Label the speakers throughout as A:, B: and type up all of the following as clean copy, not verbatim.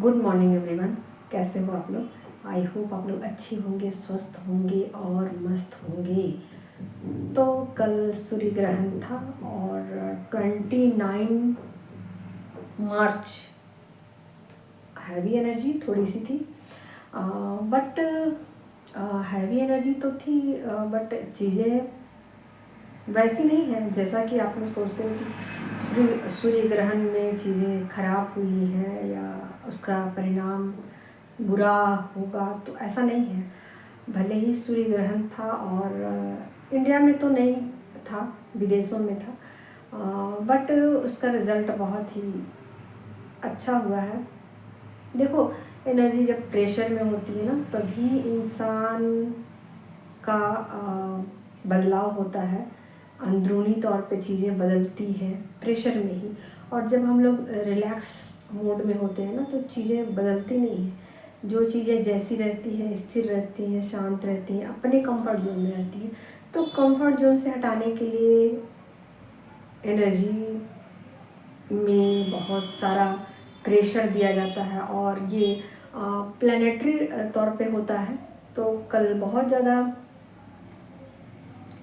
A: Good morning everyone. कैसे हो आप लोग? आई होप आप लोग अच्छे होंगे, स्वस्थ होंगे और मस्त होंगे। तो कल सूर्य ग्रहण था और 29 मार्च हैवी एनर्जी थोड़ी सी थी, बट हैवी एनर्जी तो थी, बट चीज़ें वैसी नहीं है जैसा कि आप लोग सोचते हो कि सूर्य ग्रहण में चीज़ें खराब हुई है या उसका परिणाम बुरा होगा, तो ऐसा नहीं है। भले ही सूर्य ग्रहण था और इंडिया में तो नहीं था, विदेशों में था, बट उसका रिज़ल्ट बहुत ही अच्छा हुआ है। देखो, एनर्जी जब प्रेशर में होती है ना, तभी इंसान का बदलाव होता है। अंदरूनी तौर पे चीज़ें बदलती हैं प्रेशर में ही, और जब हम लोग रिलैक्स मोड में होते हैं ना, तो चीज़ें बदलती नहीं हैं। जो चीज़ें जैसी रहती हैं, स्थिर रहती हैं, शांत रहती हैं, अपने कंफर्ट जोन में रहती हैं। तो कंफर्ट जोन से हटाने के लिए एनर्जी में बहुत सारा प्रेशर दिया जाता है, और ये प्लानिटरी तौर पे होता है। तो कल बहुत ज़्यादा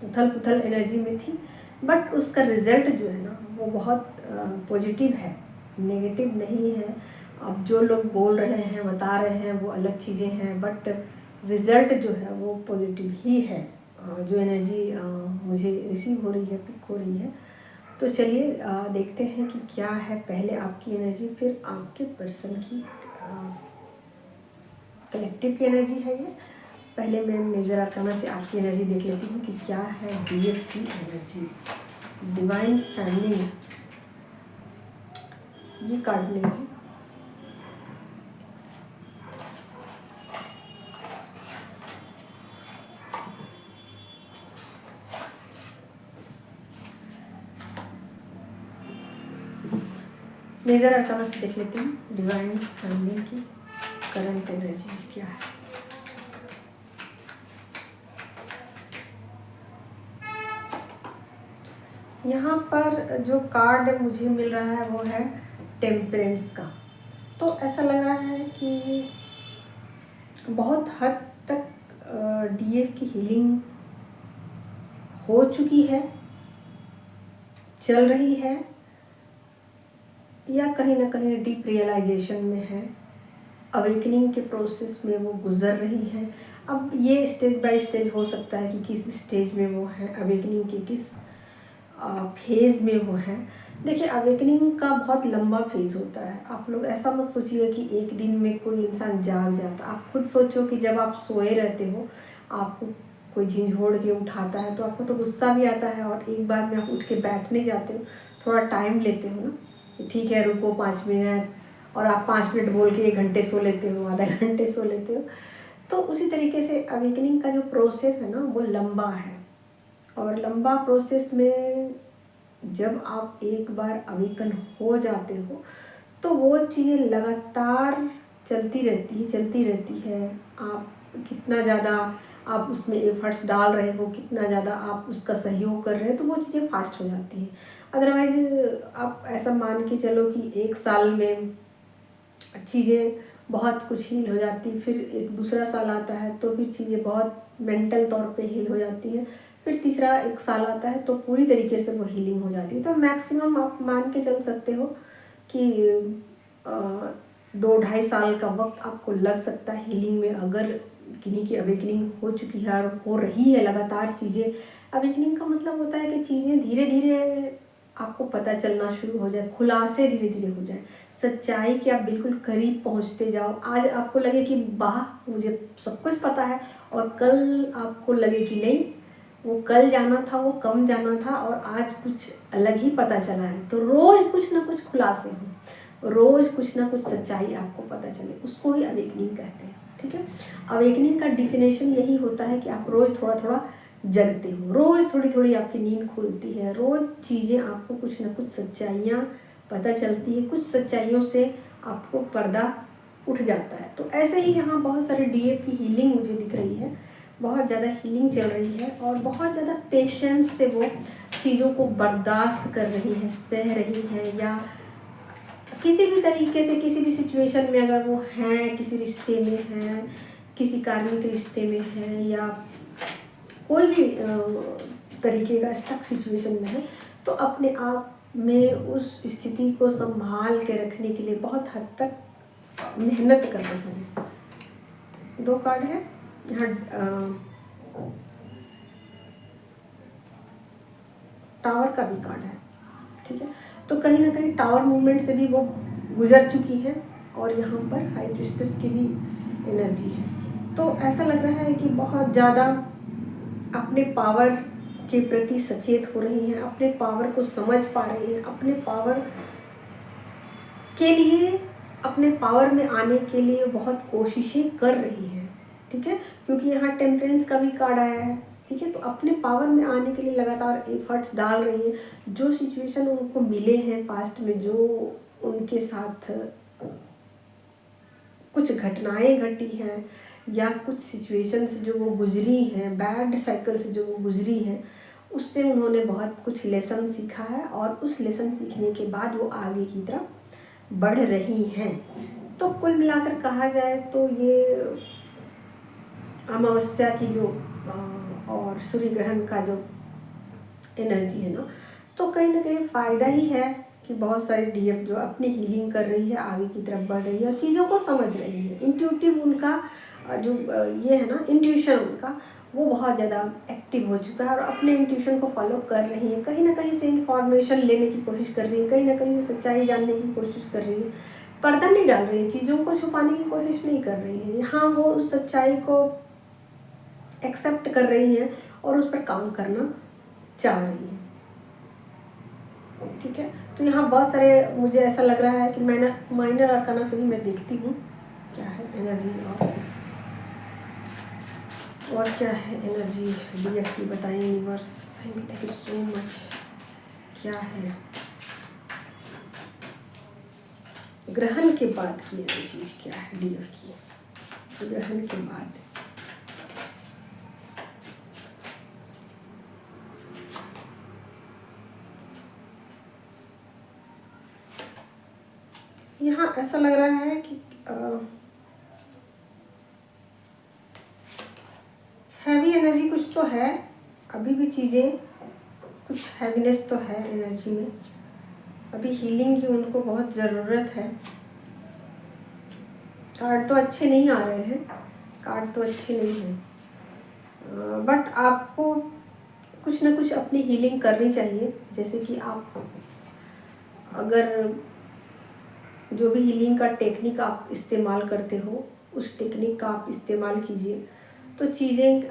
A: उथल पुथल एनर्जी में थी, बट उसका रिज़ल्ट जो है ना, वो बहुत पॉजिटिव है, नेगेटिव नहीं है। अब जो लोग बोल रहे हैं, बता रहे हैं, वो अलग चीज़ें हैं, बट रिज़ल्ट जो है वो पॉजिटिव ही है। जो एनर्जी मुझे रिसीव हो रही है, पिक हो रही है। तो चलिए देखते हैं कि क्या है। पहले आपकी एनर्जी, फिर आपके पर्सन की कलेक्टिव की एनर्जी है ये। पहले मैं मेजर आर्काना से आपकी एनर्जी देख लेती हूँ कि क्या है डीएफ की एनर्जी। डिवाइन फैमिली, ये कार्ड नहीं है। मेजर आर्काना से देख लेती हूँ डिवाइन फैमिली की करंट एनर्जीज क्या है। यहाँ पर जो कार्ड मुझे मिल रहा है वो है टेम्परेंस का। तो ऐसा लग रहा है कि बहुत हद तक डीएफ की हीलिंग हो चुकी है, चल रही है, या कहीं ना कहीं डीप रियलाइजेशन में है, अवेकनिंग के प्रोसेस में वो गुजर रही है। अब ये स्टेज बाय स्टेज हो सकता है कि किस स्टेज में वो है, अवेकनिंग के किस फेज़ में वो है। देखिए, अवेकनिंग का बहुत लंबा फेज़ होता है। आप लोग ऐसा मत सोचिए कि एक दिन में कोई इंसान जाग जाता। आप खुद सोचो कि जब आप सोए रहते हो, आपको कोई झंझोड़ के उठाता है, तो आपको तो गुस्सा भी आता है, और एक बार में आप उठ के बैठने जाते हो, थोड़ा टाइम लेते हो ना, ठीक है रुको 5 मिनट, और आप 5 मिनट बोल के 1 घंटे सो लेते हो, आधा घंटे सो लेते हो। तो उसी तरीके से अवेकनिंग का जो प्रोसेस है ना, वो लंबा है। और लंबा प्रोसेस में जब आप एक बार अवेकन हो जाते हो, तो वो चीज़ें लगातार चलती रहती है। आप कितना ज़्यादा आप उसमें एफर्ट्स डाल रहे हो, कितना ज़्यादा आप उसका सहयोग कर रहे हो, तो वो चीज़ें फास्ट हो जाती हैं। अदरवाइज़ आप ऐसा मान के चलो कि 1 साल में चीज़ें बहुत कुछ हील हो जाती, फिर एक दूसरा साल आता है तो फिर चीज़ें बहुत मेंटल तौर पे हील हो जाती है, फिर तीसरा 1 साल आता है तो पूरी तरीके से वो हीलिंग हो जाती है। तो मैक्सिमम आप मान के चल सकते हो कि 2-2.5 साल का वक्त आपको लग सकता है हीलिंग में, अगर किन्हीं की अवेकनिंग हो चुकी है और हो रही है लगातार चीज़ें। अवेकनिंग का मतलब होता है कि चीज़ें धीरे धीरे आपको पता चलना शुरू हो जाए, खुलासे धीरे धीरे हो जाए, सच्चाई के आप बिल्कुल करीब पहुंचते जाओ। आज आपको लगे कि वाह मुझे सब कुछ पता है, और कल आपको लगे कि नहीं, वो कल जाना था वो कम जाना था, और आज कुछ अलग ही पता चला है। तो रोज़ कुछ ना कुछ खुलासे हों, रोज़ कुछ ना कुछ सच्चाई आपको पता चले, उसको ही अवेकनिंग कहते हैं। ठीक है, अवेकनिंग का डिफिनेशन यही होता है कि आप रोज़ थोड़ा थोड़ा जगते हो, रोज़ थोड़ी थोड़ी आपकी नींद खुलती है, रोज़ चीज़ें आपको कुछ ना कुछ सच्चाइयाँ पता चलती है, कुछ सच्चाइयों से आपको पर्दा उठ जाता है। तो ऐसे ही यहाँ बहुत सारे डीएफ की हीलिंग मुझे दिख रही है, बहुत ज़्यादा हीलिंग चल रही है, और बहुत ज़्यादा पेशेंस से वो चीज़ों को बर्दाश्त कर रही है, सह रही है, या किसी भी तरीके से किसी भी सिचुएशन सिचुएशन में अगर वो हैं, किसी रिश्ते में हैं, किसी कार्मिक रिश्ते में हैं, या कोई भी तरीके का स्टक सिचुएशन में है, तो अपने आप में उस स्थिति को संभाल के रखने के लिए बहुत हद तक मेहनत कर रहे हैं। 2 कार्ड है यहाँ, टावर का भी कार्ड है, ठीक है। तो कहीं ना कहीं टावर मूवमेंट से भी वो गुजर चुकी है, और यहाँ पर हाई प्रीस्टेस की भी एनर्जी है। तो ऐसा लग रहा है कि बहुत ज़्यादा अपने पावर के प्रति सचेत हो रही हैं, अपने पावर को समझ पा रही हैं, अपने पावर के लिए, अपने पावर में आने के लिए बहुत कोशिशें कर रही हैं, ठीक है। क्योंकि यहाँ टेम्परेंस का भी कार्ड आया है, ठीक है। तो अपने पावर में आने के लिए लगातार एफर्ट्स डाल रही हैं। जो सिचुएशन उनको मिले हैं पास्ट में, जो उनके साथ कुछ घटनाएं घटी हैं, या कुछ सिचुएशंस जो वो गुजरी हैं, बैड साइकिल से जो वो गुजरी हैं, उससे उन्होंने बहुत कुछ लेसन सीखा है, और उस लेसन सीखने के बाद वो आगे की तरफ बढ़ रही हैं। तो कुल मिलाकर कहा जाए तो ये अमावस्या की जो और सूर्य ग्रहण का जो एनर्जी है ना, तो कहीं ना कहीं फ़ायदा ही है कि बहुत सारी डीएफ जो अपनी हीलिंग कर रही है, आगे की तरफ बढ़ रही है, और चीज़ों को समझ रही है। इंट्यूटिव उनका जो ये है ना, इंट्यूशन उनका वो बहुत ज़्यादा एक्टिव हो चुका है, और अपने इंट्यूशन को फॉलो कर रही है। कहीं ना कहीं से इंफॉर्मेशन लेने की कोशिश कर रही है, कहीं ना कहीं से सच्चाई जानने की कोशिश कर रही है, पर्दा नहीं डाल रही है, चीज़ों को छुपाने की कोशिश नहीं कर रही है। यहाँ वो उस सच्चाई को एक्सेप्ट कर रही हैं और उस पर काम करना चाह रही हैं, ठीक है। तो यहाँ बहुत सारे, मुझे ऐसा लग रहा है कि मैंने माइनर आर्काना से भी मैं देखती हूँ क्या है एनर्जी, और क्या है एनर्जी डीएफ की, बताएं universe. Thank you so much. क्या है ग्रहण के बाद की एनर्जी, क्या है डीएफ की ग्रहण के बाद? यहाँ ऐसा लग रहा है कि हैवी एनर्जी कुछ तो है, अभी भी चीज़ें कुछ हैवीनेस तो है एनर्जी में, अभी हीलिंग की उनको बहुत ज़रूरत है। कार्ड तो अच्छे नहीं आ रहे हैं, कार्ड तो अच्छे नहीं हैं, बट आपको कुछ ना कुछ अपनी हीलिंग करनी चाहिए। जैसे कि आप अगर जो भी हीलिंग का टेक्निक आप इस्तेमाल करते हो, उस टेक्निक का आप इस्तेमाल कीजिए, तो चीज़ें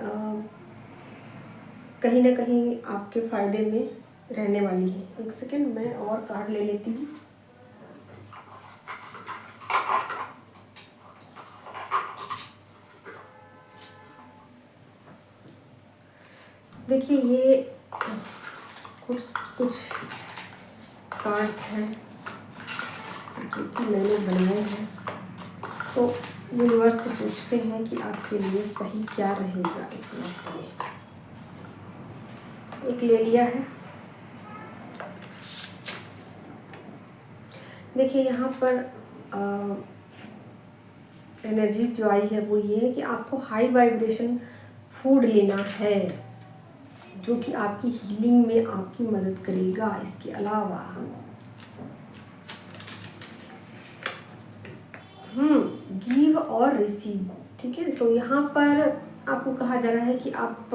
A: कहीं ना कहीं आपके फ़ायदे में रहने वाली है। एक सेकेंड, मैं और कार्ड ले लेती हूँ। देखिए, ये कुछ कार्ड्स हैं जो कि मैंने बनाए हैं, तो यूनिवर्स से पूछते हैं कि आपके लिए सही क्या रहेगा इस वक्त में। एक ले लिया है। देखिए, यहाँ पर एनर्जी जो आई है वो ये है कि आपको हाई वाइब्रेशन फूड लेना है, जो कि आपकी हीलिंग में आपकी मदद करेगा। इसके अलावा गिव और रिसीव, ठीक है। तो यहाँ पर आपको कहा जा रहा है कि आप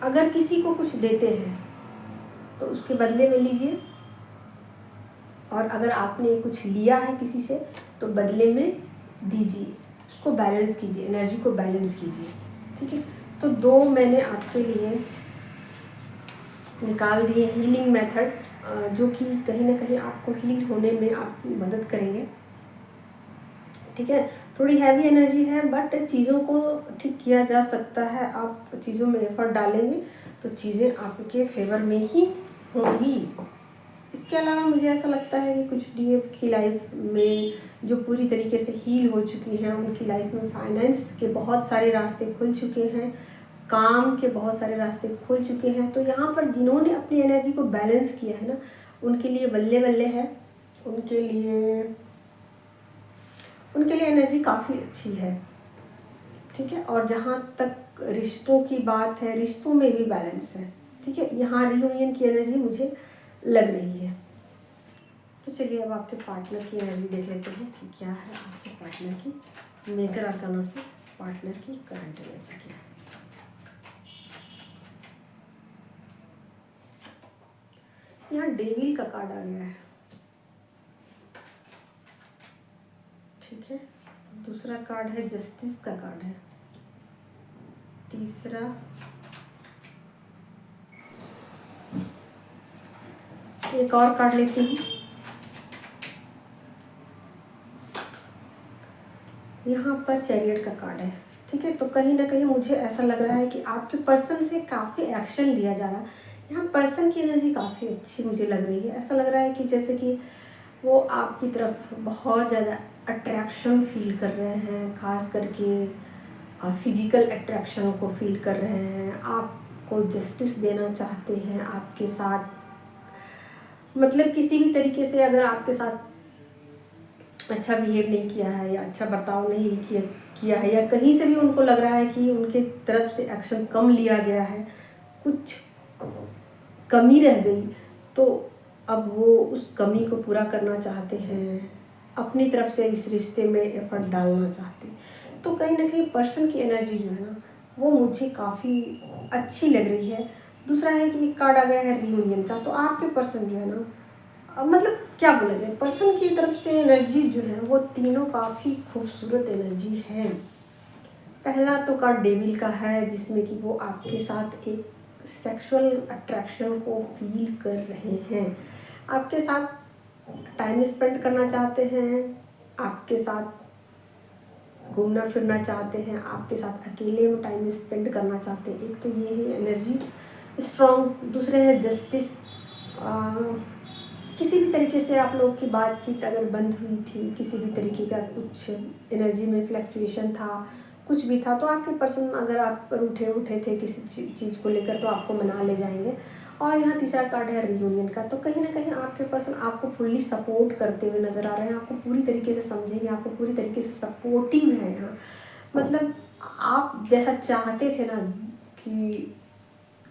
A: अगर किसी को कुछ देते हैं तो उसके बदले में लीजिए, और अगर आपने कुछ लिया है किसी से तो बदले में दीजिए। उसको बैलेंस कीजिए, एनर्जी को बैलेंस कीजिए, ठीक है। तो 2 मैंने आपके लिए निकाल दिए हीलिंग मेथड, जो कि कहीं ना कहीं आपको हील होने में आपकी मदद करेंगे, ठीक है। थोड़ी हैवी एनर्जी है, बट चीज़ों को ठीक किया जा सकता है। आप चीज़ों में एफर्ट डालेंगे तो चीज़ें आपके फेवर में ही होंगी। इसके अलावा मुझे ऐसा लगता है कि कुछ डीएफ की लाइफ में जो पूरी तरीके से हील हो चुकी हैं, उनकी लाइफ में फाइनेंस के बहुत सारे रास्ते खुल चुके हैं, काम के बहुत सारे रास्ते खुल चुके हैं। तो यहाँ पर जिन्होंने अपनी एनर्जी को बैलेंस किया है ना, उनके लिए बल्ले बल्ले है। उनके लिए एनर्जी काफ़ी अच्छी है, ठीक है। और जहाँ तक रिश्तों की बात है, रिश्तों में भी बैलेंस है, ठीक है। यहाँ रियूनियन की एनर्जी मुझे लग रही है। तो चलिए अब आपके पार्टनर की एनर्जी देख लेते हैं कि क्या है आपके पार्टनर की। मेजर आर्काना से पार्टनर की करंट एनर्जी क्या है। यहाँ डेविल का कार्ड आ गया है, ठीक है। दूसरा कार्ड है जस्टिस का कार्ड है। तीसरा एक और कार्ड लेती हूँ। यहाँ पर चैरियट का कार्ड है, ठीक है। तो कहीं ना कहीं मुझे ऐसा लग रहा है कि आपके पर्सन से काफ़ी एक्शन लिया जा रहा है। यहाँ पर्सन की एनर्जी काफ़ी अच्छी मुझे लग रही है। ऐसा लग रहा है कि जैसे कि वो आपकी तरफ बहुत ज़्यादा अट्रैक्शन फील कर रहे हैं, खास करके फिजिकल अट्रैक्शन को फील कर रहे हैं, आपको जस्टिस देना चाहते हैं आपके साथ। मतलब किसी भी तरीके से अगर आपके साथ अच्छा बिहेव नहीं किया है या अच्छा बर्ताव नहीं किया है, या कहीं से भी उनको लग रहा है कि उनके तरफ से एक्शन कम लिया गया है, कुछ कमी रह गई, तो अब वो उस कमी को पूरा करना चाहते हैं, अपनी तरफ से इस रिश्ते में एफर्ट डालना चाहते हैं। तो कहीं ना कहीं पर्सन की एनर्जी जो है ना, वो मुझे काफ़ी अच्छी लग रही है। दूसरा है कि एक कार्ड आ गया है रियूनियन का। तो आपके पर्सन जो है ना, मतलब क्या बोला जाए, पर्सन की तरफ से एनर्जी जो है वो तीनों काफ़ी खूबसूरत एनर्जी है। पहला तो कार्ड डेविल का है, जिसमें कि वो आपके साथ एक सेक्सुअल अट्रैक्शन को फील कर रहे हैं, आपके साथ टाइम स्पेंड करना चाहते हैं, आपके साथ घूमना फिरना चाहते हैं, आपके साथ अकेले में टाइम स्पेंड करना चाहते हैं। एक तो ये है एनर्जी स्ट्रॉन्ग। दूसरे है जस्टिस। किसी भी तरीके से आप लोगों की बातचीत अगर बंद हुई थी, किसी भी तरीके का कुछ एनर्जी में फ्लक्चुएशन था, कुछ भी था, तो आपके पर्सन अगर आप पर उठे थे किसी चीज़ को लेकर, तो आपको मना ले जाएंगे। और यहाँ तीसरा कार्ड है रियूनियन का। तो कहीं ना कहीं आपके पर्सन आपको फुल्ली सपोर्ट करते हुए नज़र आ रहे हैं, आपको पूरी तरीके से समझेंगे, आपको पूरी तरीके से सपोर्टिव है यहाँ। मतलब आप जैसा चाहते थे ना, कि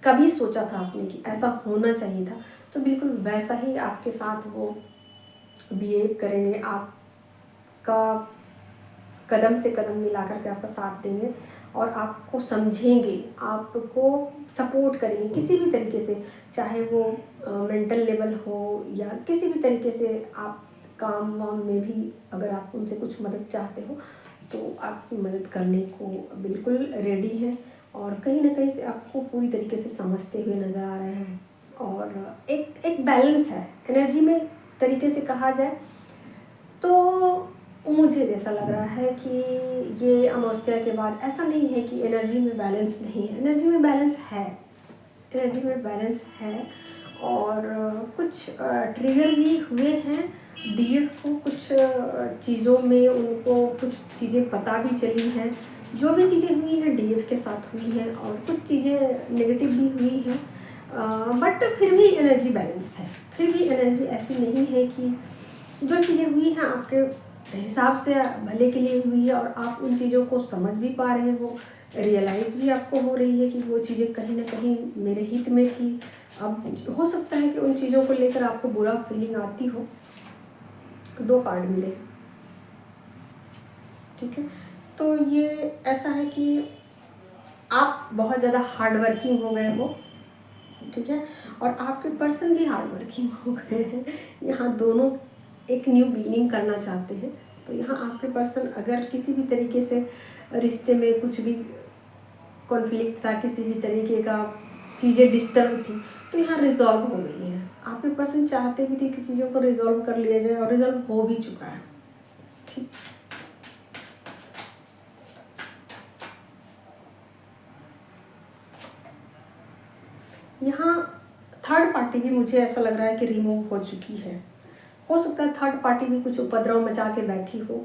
A: कभी सोचा था आपने कि ऐसा होना चाहिए था, तो बिल्कुल वैसा ही आपके साथ वो बिहेव करेंगे। आपका कदम से कदम मिला करके आपका साथ देंगे और आपको समझेंगे, आपको सपोर्ट करेंगे किसी भी तरीके से, चाहे वो मेंटल लेवल हो या किसी भी तरीके से। आप काम वाम में भी अगर आप उनसे कुछ मदद चाहते हो, तो आपकी मदद करने को बिल्कुल रेडी है। और कहीं ना कहीं से आपको पूरी तरीके से समझते हुए नज़र आ रहे हैं। और एक बैलेंस है एनर्जी में, तरीके से कहा जाए तो। मुझे जैसा लग रहा है कि ये अमावस्या के बाद ऐसा नहीं है कि एनर्जी में बैलेंस नहीं है, एनर्जी में बैलेंस है, एनर्जी में बैलेंस है। और कुछ ट्रिगर भी हुए हैं डीएफ को, कुछ चीज़ों में उनको कुछ चीज़ें पता भी चली हैं। जो भी चीज़ें हुई हैं डीएफ के साथ हुई हैं, और कुछ चीज़ें नेगेटिव भी हुई हैं, बट फिर भी एनर्जी बैलेंस है। फिर भी एनर्जी ऐसी नहीं है कि जो चीज़ें हुई हैं आपके हिसाब से भले के लिए हुई है, और आप उन चीज़ों को समझ भी पा रहे हैं, वो रियलाइज़ भी आपको हो रही है कि वो चीज़ें कहीं ना कहीं मेरे हित में थी। अब हो सकता है कि उन चीज़ों को लेकर आपको बुरा फीलिंग आती हो। 2 कार्ड मिले, ठीक है। तो ये ऐसा है कि आप बहुत ज़्यादा हार्ड वर्किंग हो गए हो, ठीक है, और आपके पर्सन भी हार्ड वर्किंग हो गए हैं। यहाँ दोनों एक न्यू बिगिनिंग करना चाहते हैं। तो यहाँ आपके पर्सन अगर किसी भी तरीके से रिश्ते में कुछ भी कॉन्फ्लिक्ट था, किसी भी तरीके का चीज़ें डिस्टर्ब थी, तो यहाँ रिजॉल्व हो गई है। आपके पर्सन चाहते भी थे कि चीज़ों को रिजॉल्व कर लिया जाए, और रिजॉल्व हो भी चुका है, ठीक। यहाँ थर्ड पार्टी भी मुझे ऐसा लग रहा है कि रिमूव हो चुकी है। हो सकता है थर्ड पार्टी भी कुछ उपद्रव मचा के बैठी हो,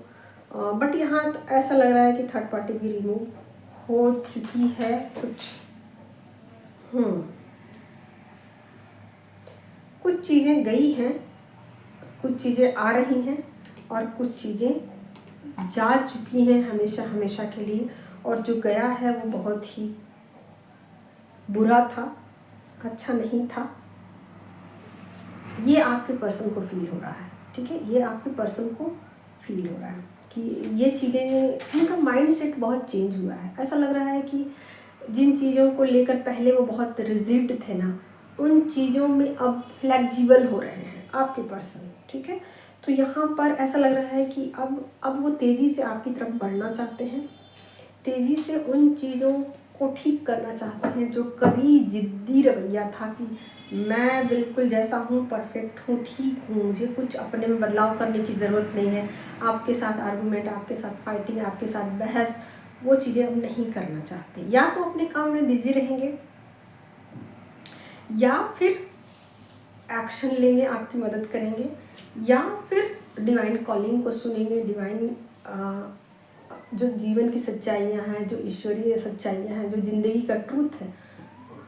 A: बट यहाँ ऐसा लग रहा है कि थर्ड पार्टी भी रिमूव हो चुकी है कुछ। कुछ चीज़ें गई हैं, कुछ चीज़ें आ रही हैं और कुछ चीज़ें जा चुकी हैं हमेशा हमेशा के लिए, और जो गया है वो बहुत ही बुरा था, अच्छा नहीं था। ये आपके पर्सन को फील हो रहा है, ठीक है, ये आपके पर्सन को फील हो रहा है कि ये चीज़ें, उनका माइंड सेट बहुत चेंज हुआ है। ऐसा लग रहा है कि जिन चीज़ों को लेकर पहले वो बहुत रिजिड थे ना, उन चीज़ों में अब फ्लेक्सिबल हो रहे हैं आपके पर्सन, ठीक है। तो यहाँ पर ऐसा लग रहा है कि अब वो तेज़ी से आपकी तरफ बढ़ना चाहते हैं, तेज़ी से उन चीज़ों को ठीक करना चाहते हैं जो कभी ज़िद्दी रवैया था कि मैं बिल्कुल जैसा हूँ परफेक्ट हूँ, ठीक हूँ, मुझे कुछ अपने में बदलाव करने की ज़रूरत नहीं है। आपके साथ आर्गूमेंट, आपके साथ फाइटिंग, आपके साथ बहस, वो चीज़ें अब नहीं करना चाहते। या तो अपने काम में बिज़ी रहेंगे या फिर एक्शन लेंगे, आपकी मदद करेंगे, या फिर डिवाइन कॉलिंग को सुनेंगे, डिवाइन जो जीवन की सच्चाइयाँ हैं, जो ईश्वरीय सच्चाइयाँ हैं, जो ज़िंदगी का ट्रूथ है,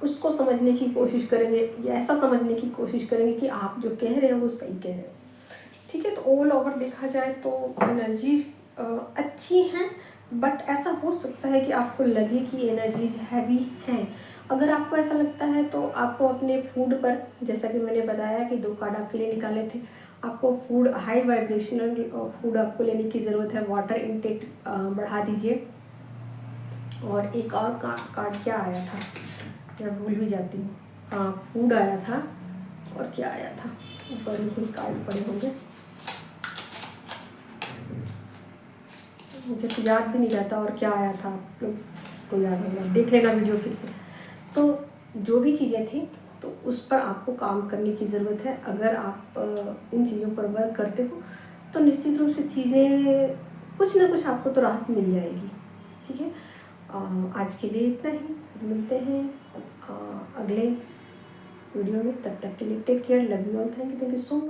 A: उसको समझने की कोशिश करेंगे, या ऐसा समझने की कोशिश करेंगे कि आप जो कह रहे हैं वो सही कह रहे हैं, ठीक है। तो ऑल ओवर देखा जाए तो एनर्जीज अच्छी हैं, बट ऐसा हो सकता है कि आपको लगे कि एनर्जीज हैवी हैं। अगर आपको ऐसा लगता है तो आपको अपने फूड पर, जैसा कि मैंने बताया कि 2 कार्ड आपके लिए निकाले थे, आपको फूड, हाई वाइब्रेशनल फूड आपको लेने की ज़रूरत है। वाटर इनटेक बढ़ा दीजिए। और एक और कार्ड क्या आया था, मैं भूल भी जाती हूँ। हाँ, फूड आया था, और क्या आया था, ऊपर ही कार्ड पड़े होंगे, मुझे तो याद भी नहीं रहता और क्या आया था, आप लोग को याद होगा, देख लेना वीडियो फिर से। तो जो भी चीज़ें थी तो उस पर आपको काम करने की ज़रूरत है। अगर आप इन चीज़ों पर वर्क करते हो तो निश्चित रूप से चीज़ें कुछ ना कुछ आपको तो राहत मिल जाएगी, ठीक है। आज के लिए इतना ही, मिलते हैं अगले वीडियो में। तब तक के लिए take care, love you all, thank you so much.